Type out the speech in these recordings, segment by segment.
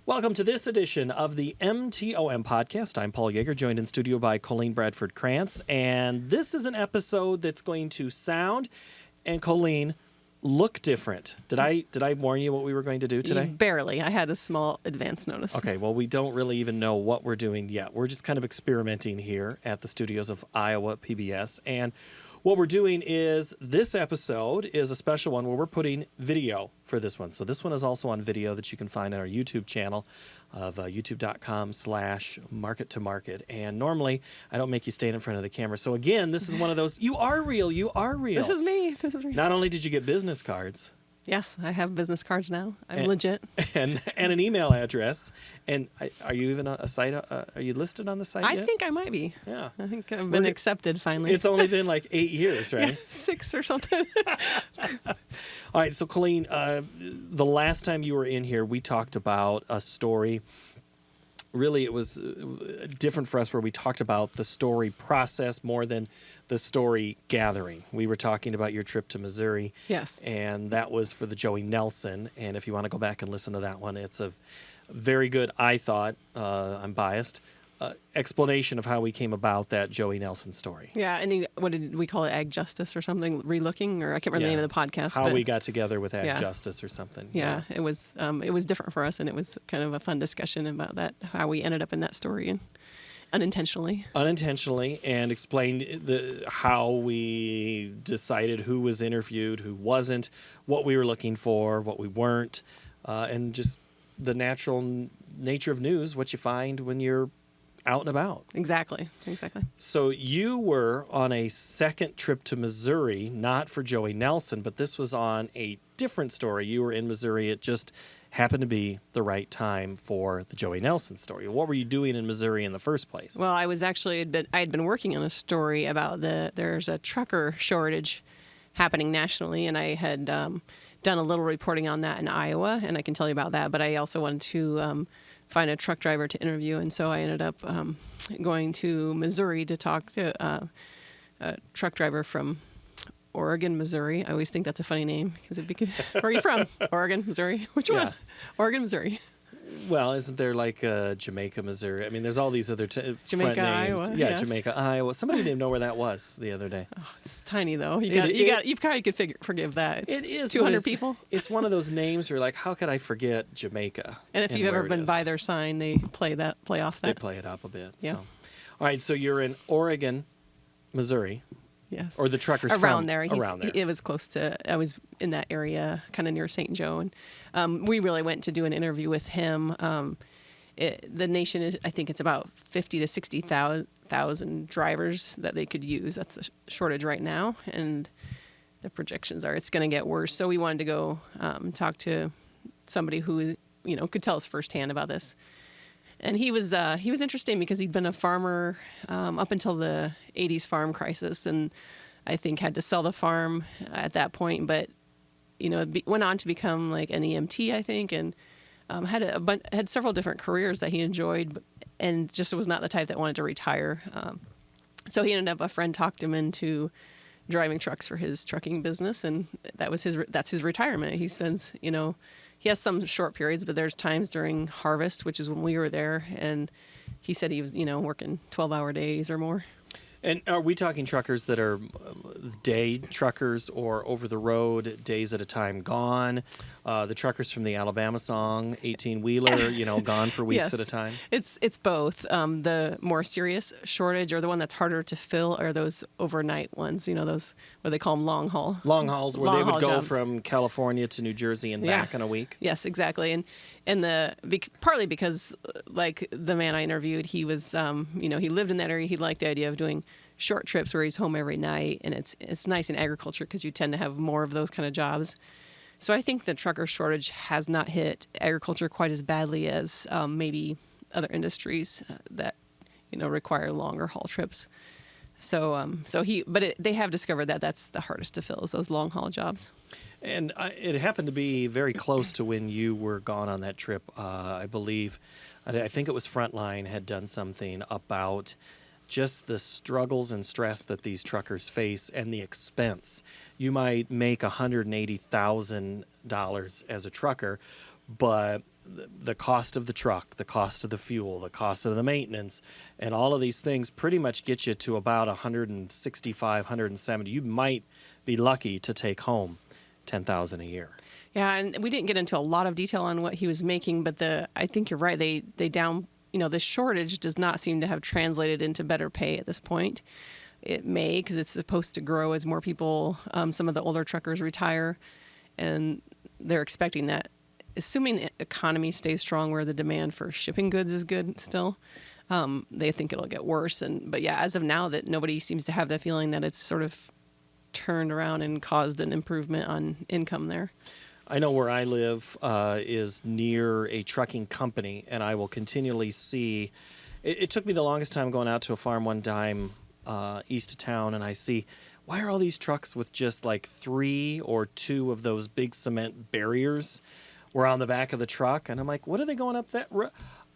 Welcome to this edition of the MTOM podcast. I'm Paul Yeager, joined in studio by Colleen Bradford Krantz, and this is an episode that's going to sound, and Colleen, look different. Did I warn you what we were going to do today? Barely. I had a small advance notice. Okay, well, we don't really even know what we're doing yet. We're just kind of experimenting here at the studios of Iowa PBS, and what we're doing is this episode is a special one where we're putting video for this one. So this one is also on video that you can find on our YouTube channel of youtube.com/market to market. And normally I don't make you stand in front of the camera. So again, this is one of those, you are real. This is me. Not only did you get business cards. Yes, I have business cards now. I'm legit. And an email address. And are you even a site? Are you listed on the site yet? I think I might be. Yeah. I think I've been accepted finally. It's only been like 8 years, right? Yeah, 6 or something. All right. So, Colleen, the last time you were in here, we talked about a story. Really, it was different for us where we talked about the story process more than the story gathering. We were talking about your trip to Missouri. Yes. And that was for the Joey Nelson. And if you want to go back and listen to that one, it's a very good, I thought, I'm biased, explanation of how we came about that Joey Nelson story. Yeah, and what did we call it, Ag Justice or something, Relooking, or I can't remember the name of the podcast. How we got together with Ag Justice or something. Yeah, it was different for us, and it was kind of a fun discussion about that, how we ended up in that story, and unintentionally, and explained how we decided who was interviewed, who wasn't, what we were looking for, what we weren't, and just the natural nature of news, what you find when you're out and about. Exactly. So you were on a second trip to Missouri, not for Joey Nelson, but this was on a different story. You were in Missouri. It just happened to be the right time for the Joey Nelson story. What were you doing in Missouri in the first place? Well, I was actually, I had been working on a story about there's a trucker shortage happening nationally, and I had done a little reporting on that in Iowa, and I can tell you about that, but I also wanted to find a truck driver to interview, and so I ended up going to Missouri to talk to a truck driver from Oregon, Missouri. I always think that's a funny name. Where are you from? Oregon, Missouri? Which one? Oregon, Missouri. Well, isn't there like Jamaica, Missouri? I mean, there's all these other Jamaica, front names. Iowa. Yeah, yes. Jamaica, Iowa. Somebody didn't know where that was the other day. Oh, it's tiny though. You could forgive that. It is 200 people. It's one of those names where you're like, how could I forget Jamaica? And if you've ever been by their sign, they play off that. They play it up a bit. Yeah. So. All right, so you're in Oregon, Missouri. Yes. Or the truckers around there. Around there. It was close to. I was in that area, kind of near St. Joe, and we really went to do an interview with him. The nation is, I think, it's about 50 to 60,000 drivers that they could use. That's a shortage right now, and the projections are it's going to get worse. So we wanted to go talk to somebody who could tell us firsthand about this. And he was interesting because he'd been a farmer up until the 80s farm crisis, and I think had to sell the farm at that point. But went on to become like an EMT, I think, and had several different careers that he enjoyed, and just was not the type that wanted to retire. So he ended up, a friend talked him into driving trucks for his trucking business, and that's his retirement. He spends, he has some short periods, but there's times during harvest, which is when we were there, and he said he was, working 12-hour days or more. And are we talking truckers that are day truckers or over the road, days at a time gone? The truckers from the Alabama song, 18-wheeler, gone for weeks yes. at a time? It's both. The more serious shortage, or the one that's harder to fill, are those overnight ones, those, what they call them, long haul. Long hauls, where they would go jobs. From California to New Jersey and back in a week? Yes, exactly. And partly because, like the man I interviewed, he was, he lived in that area. He liked the idea of doing short trips where he's home every night, and it's nice in agriculture because you tend to have more of those kind of jobs. So I think the trucker shortage has not hit agriculture quite as badly as maybe other industries that require longer haul trips. They have discovered that that's the hardest to fill, is those long haul jobs. And it happened to be very close to when you were gone on that trip. I believe, I think it was Frontline had done something about just the struggles and stress that these truckers face and the expense. You might make $180,000 as a trucker, but the cost of the truck, the cost of the fuel, the cost of the maintenance, and all of these things pretty much get you to about 165, 170. You might be lucky to take home $10,000 a year. Yeah, and we didn't get into a lot of detail on what he was making, but I think you're right. They down, the shortage does not seem to have translated into better pay at this point. It may, because it's supposed to grow as more people, some of the older truckers retire, and they're expecting that. Assuming the economy stays strong where the demand for shipping goods is good still, they think it'll get worse. But yeah, as of now, that nobody seems to have the feeling that it's sort of turned around and caused an improvement on income there. I know where I live is near a trucking company, and I will continually see. It took me the longest time going out to a farm one time east of town, and I see, why are all these trucks with just like 3 or 2 of those big cement barriers were on the back of the truck? And I'm like, what are they going up that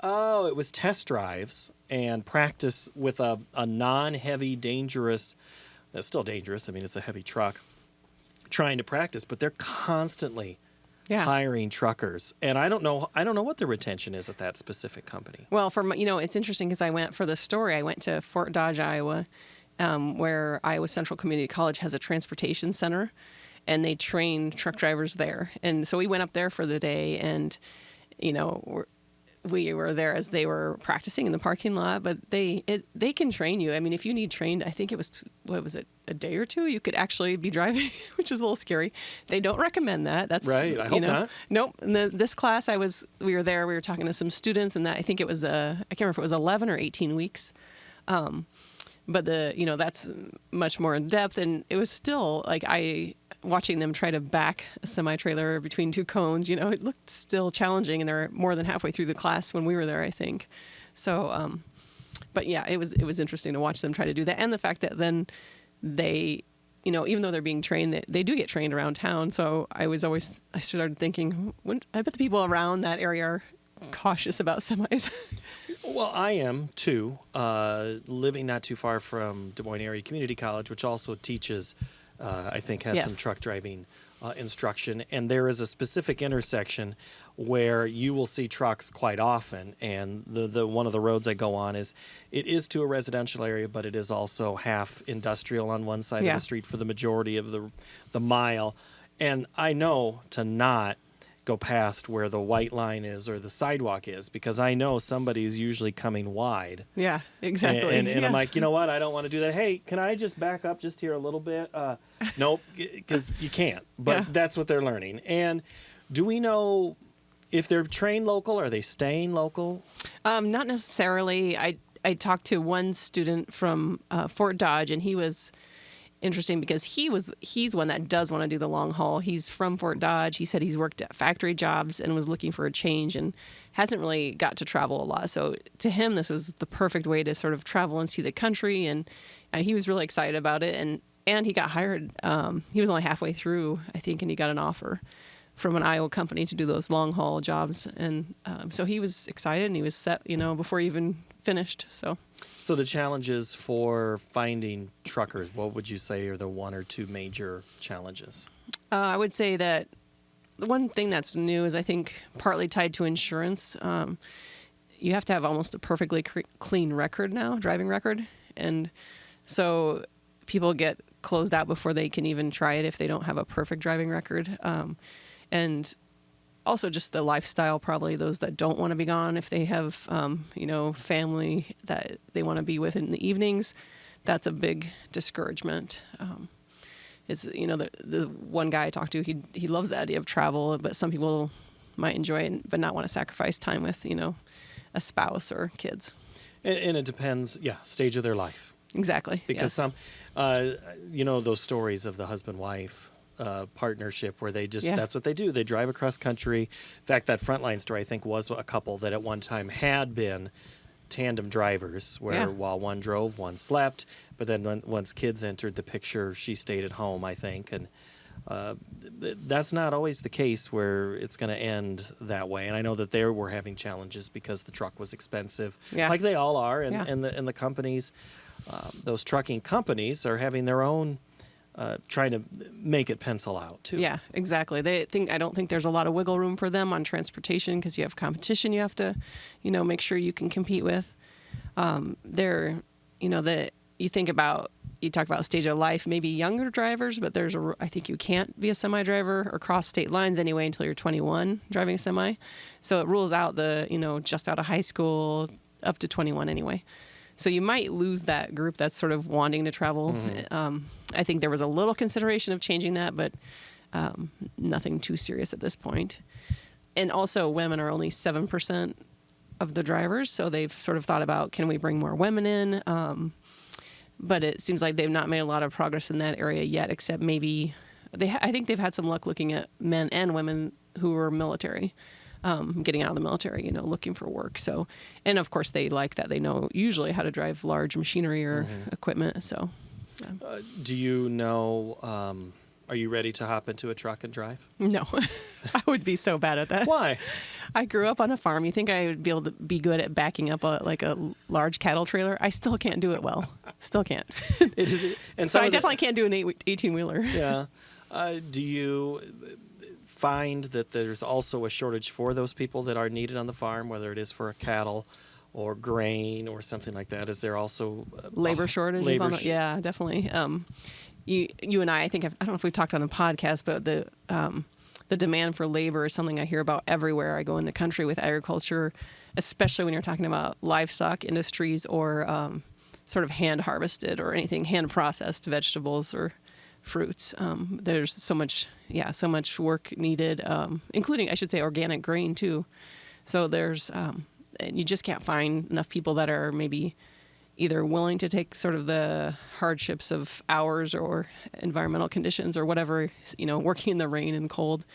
Oh, it was test drives and practice with a non-heavy, dangerous, it's still dangerous, I mean, it's a heavy truck, trying to practice, but they're constantly hiring truckers. And I don't know what the retention is at that specific company. Well, it's interesting because I went to Fort Dodge, Iowa, where Iowa Central Community College has a transportation center, and they train truck drivers there. And so we went up there for the day, and, we were there as they were practicing in the parking lot, but they can train you. I mean, if you need trained, I think it was, a day or 2, you could actually be driving, which is a little scary. They don't recommend that. That's right. I hope not. Nope. In this class, we were there, we were talking to some students, and I think it was, I can't remember if it was 11 or 18 weeks. But that's much more in depth, and it was still like watching them try to back a semi-trailer between 2 cones, it looked still challenging, and they're more than halfway through the class when we were there, I think. So, but yeah, it was interesting to watch them try to do that, and the fact that then they, even though they're being trained, they do get trained around town. So I started thinking, I bet the people around that area are cautious about semis. Well, I am too, living not too far from Des Moines Area Community College, which also teaches, I think has some truck driving instruction. And there is a specific intersection where you will see trucks quite often. And the one of the roads I go on it is to a residential area, but it is also half industrial on one side of the street for the majority of the mile. And I know to not go past where the white line is or the sidewalk is, because I know somebody's usually coming wide. Yeah, exactly. And I'm like, you know what? I don't want to do that. Hey, can I just back up just here a little bit? Nope, because you can't. But that's what they're learning. And do we know if they're trained local? Are they staying local? Not necessarily. I talked to one student from Fort Dodge, and he was interesting because he's one that does want to do the long haul. He's from Fort Dodge. He said he's worked at factory jobs and was looking for a change and hasn't really got to travel a lot. So to him, this was the perfect way to sort of travel and see the country, and he was really excited about it. And he got hired. He was only halfway through, I think, and he got an offer from an Iowa company to do those long haul jobs. And so he was excited, and he was set, before he even finished. So the challenges for finding truckers, what would you say are the 1 or 2 major challenges? I would say that the one thing that's new is, I think, partly tied to insurance. You have to have almost a perfectly clean record now, driving record. And so people get closed out before they can even try it if they don't have a perfect driving record. And also just the lifestyle, probably those that don't want to be gone, if they have, family that they want to be with in the evenings, that's a big discouragement. It's, the one guy I talked to, he loves the idea of travel, but some people might enjoy it, but not want to sacrifice time with, a spouse or kids. And it depends, stage of their life. Exactly. Because some, those stories of the husband-wife partnership where they just, that's what they do. They drive across country. In fact, that Frontline story, I think, was a couple that at one time had been tandem drivers where while one drove, one slept. But then once kids entered the picture, she stayed at home, I think. And that's not always the case where it's going to end that way. And I know that they were having challenges because the truck was expensive, like they all are. And the companies, those trucking companies are having their own trying to make it pencil out too. Yeah, exactly. I don't think there's a lot of wiggle room for them on transportation because you have competition you have to, make sure you can compete with. You talk about stage of life, maybe younger drivers, but I think you can't be a semi driver or cross state lines anyway until you're 21 driving a semi. So it rules out just out of high school up to 21 anyway. So you might lose that group that's sort of wanting to travel. Mm-hmm. I think there was a little consideration of changing that, but nothing too serious at this point. And also women are only 7% of the drivers. So they've sort of thought about, can we bring more women in? But it seems like they've not made a lot of progress in that area yet, except maybe I think they've had some luck looking at men and women who were military, getting out of the military, looking for work. So, and of course they like that. They know usually how to drive large machinery or equipment. So, do you know, are you ready to hop into a truck and drive? No, I would be so bad at that. Why? I grew up on a farm. You think I would be able to be good at backing up a large cattle trailer? I still can't do it well. Still can't. And so I definitely can't do an 18-wheeler. Yeah. Do you find that there's also a shortage for those people that are needed on the farm, whether it is for cattle or grain or something like that? Is there also labor shortages? Yeah, definitely. You and I think I don't know if we've talked on a podcast, but the demand for labor is something I hear about everywhere I go in the country with agriculture, especially when you're talking about livestock industries or sort of hand harvested or anything hand processed vegetables or fruits. There's so much work needed, including, I should say, organic grain too. So there's, and you just can't find enough people that are maybe either willing to take sort of the hardships of hours or environmental conditions or whatever, working in the rain and cold,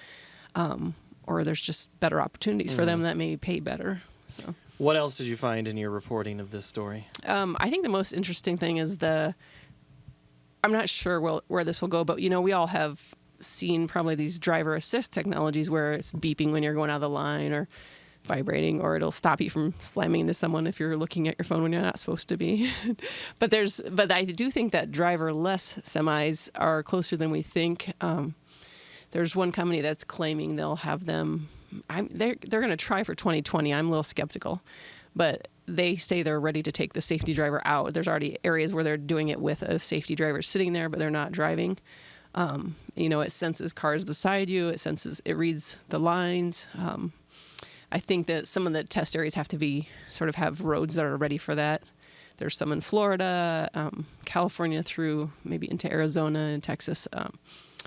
or there's just better opportunities for them that maybe pay better. So, what else did you find in your reporting of this story? I think the most interesting thing is I'm not sure where this will go, but we all have seen probably these driver assist technologies where it's beeping when you're going out of the line or vibrating, or it'll stop you from slamming into someone if you're looking at your phone when you're not supposed to be. But I do think that driverless semis are closer than we think. There's one company that's claiming they'll have them. They're going to try for 2020. I'm a little skeptical, but they say they're ready to take the safety driver out. There's already areas where they're doing it with a safety driver sitting there, but they're not driving. It senses cars beside you. It reads the lines. I think that some of the test areas have roads that are ready for that. There's some in Florida, California through maybe into Arizona and Texas.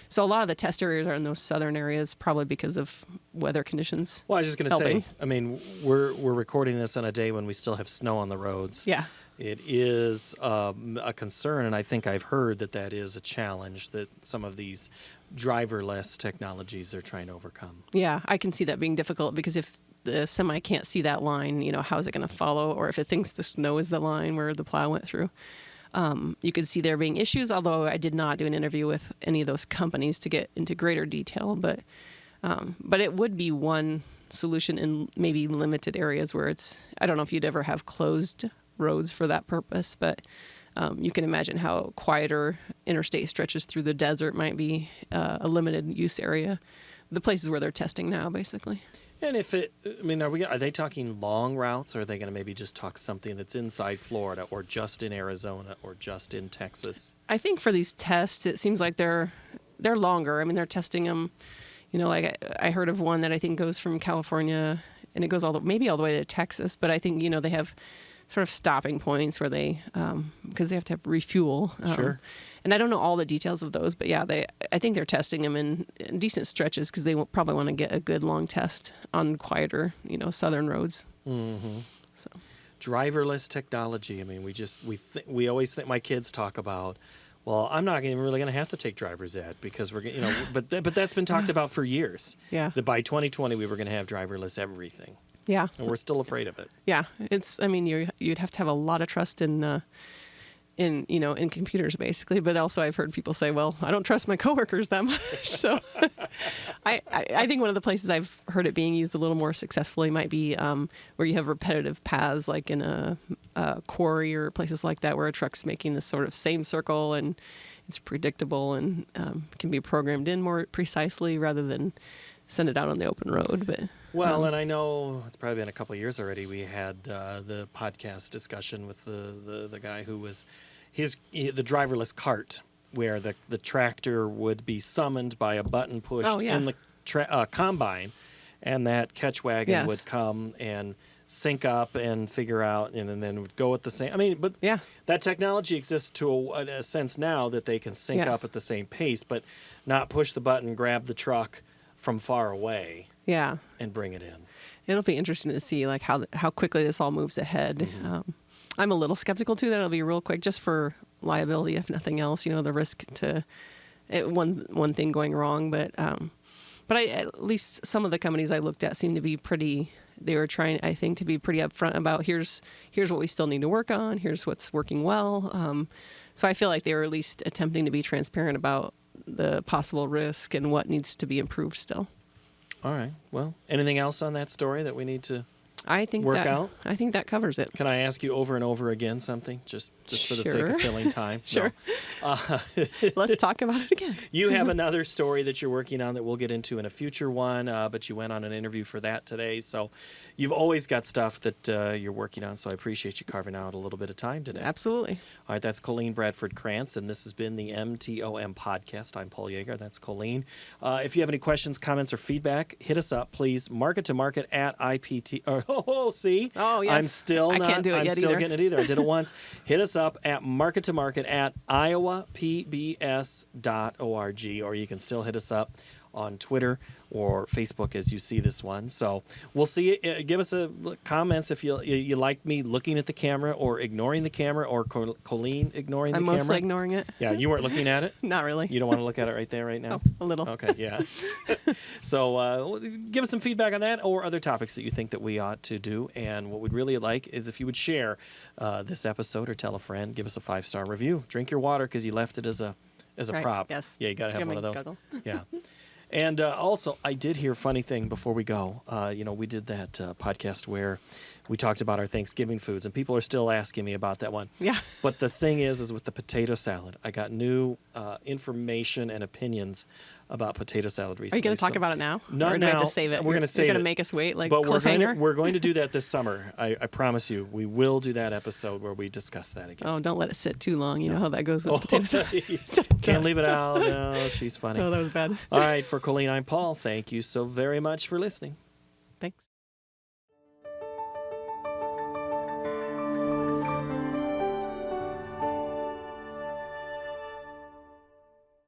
So a lot of the test areas are in those southern areas, probably because of weather conditions. Well, I was just going to say, I mean, we're recording this on a day when we still have snow on the roads. Yeah. It is a concern, and I think I've heard that is a challenge that some of these driverless technologies are trying to overcome. Yeah, I can see that being difficult because if the semi can't see that line, how is it going to follow? Or if it thinks the snow is the line where the plow went through. You could see there being issues, although I did not do an interview with any of those companies to get into greater detail. But it would be one solution in maybe limited areas where I don't know if you'd ever have closed roads for that purpose, but you can imagine how quieter interstate stretches through the desert might be a limited use area. The places where they're testing now, basically. And are they talking long routes, or are they going to maybe just talk something that's inside Florida or just in Arizona or just in Texas? I think for these tests, it seems like they're longer. I mean, they're testing them, like I heard of one that I think goes from California and it goes all the way to Texas. But I think, they have sort of stopping points where they, because they have to refuel. Sure. And I don't know all the details of those, but yeah, I think they're testing them in decent stretches because they will probably want to get a good long test on quieter, southern roads. Mm-hmm. So, driverless technology. I mean, we always think, my kids talk about, well, I'm not even really going to have to take driver's ed because we're, but that's been talked about for years. Yeah. That by 2020 we were going to have driverless everything. Yeah. And we're still afraid of it. Yeah. You'd have to have a lot of trust in computers basically, but also I've heard people say, well, I don't trust my coworkers that much. So I think one of the places I've heard it being used a little more successfully might be where you have repetitive paths, like in a quarry or places like that, where a truck's making this sort of same circle and it's predictable and can be programmed in more precisely rather than send it out on the open road. But well, and I know it's probably been a couple of years already. We had the podcast discussion with the guy who was the driverless cart, where the tractor would be summoned by a button pushed in the combine, and that catch wagon would come and sync up and figure out, and then would go at the same. I mean, but that technology exists to a sense now that they can sync up at the same pace, but not push the button, grab the truck from far away, and bring it in. It'll be interesting to see like how quickly this all moves ahead. I'm a little skeptical too that it'll be real quick, just for liability, if nothing else. You know, the risk to one thing going wrong, but at least some of the companies I looked at seemed to be pretty. They were trying, I think, to be pretty upfront about here's what we still need to work on. Here's what's working well. So I feel like they were at least attempting to be transparent about the possible risk and what needs to be improved still. All right. Well, anything else on that story that we need to work out? I think that covers it. Can I ask you over and over again something, just for the sake of filling time? Sure. No. Let's talk about it again. You have another story that you're working on that we'll get into in a future one, but you went on an interview for that today. So you've always got stuff that you're working on, so I appreciate you carving out a little bit of time today. Absolutely. All right, that's Colleen Bradford Krantz, and this has been the MTOM Podcast. I'm Paul Yeager. That's Colleen. If you have any questions, comments, or feedback, hit us up, please. Market at IPT. See? Oh, yes. I'm still I can't do it I'm yet still either. getting it either. I did it once. Hit us up at market at iowapbs.org, or you can still hit us up on Twitter or Facebook as you see this one. So we'll see it. Give us comments if you like me looking at the camera or ignoring the camera, or Colleen ignoring the camera. I'm mostly ignoring it. Yeah, you weren't looking at it? Not really. You don't want to look at it right there, right now? Oh, a little. Okay, yeah. So give us some feedback on that or other topics that you think that we ought to do. And what we'd really like is if you would share this episode or tell a friend, give us a 5-star review. Drink your water because you left it as a prop. Yes. Yeah, you got to have one of those. Guggle? Yeah. And also, I did hear a funny thing before we go. We did that podcast where we talked about our Thanksgiving foods, and people are still asking me about that one. Yeah. But the thing is with the potato salad, I got new information and opinions about potato salad recently. Are you going to talk about it now? Not or do now. I have to save it? We're going to save it. You're going to make us wait like but cliffhanger? we're going to do that this summer. I promise you. We will do that episode where we discuss that again. Oh, don't let it sit too long. You know how that goes with potato salad. Can't leave it out. No, she's funny. Oh, that was bad. All right, for Colleen, I'm Paul. Thank you so very much for listening. Thanks.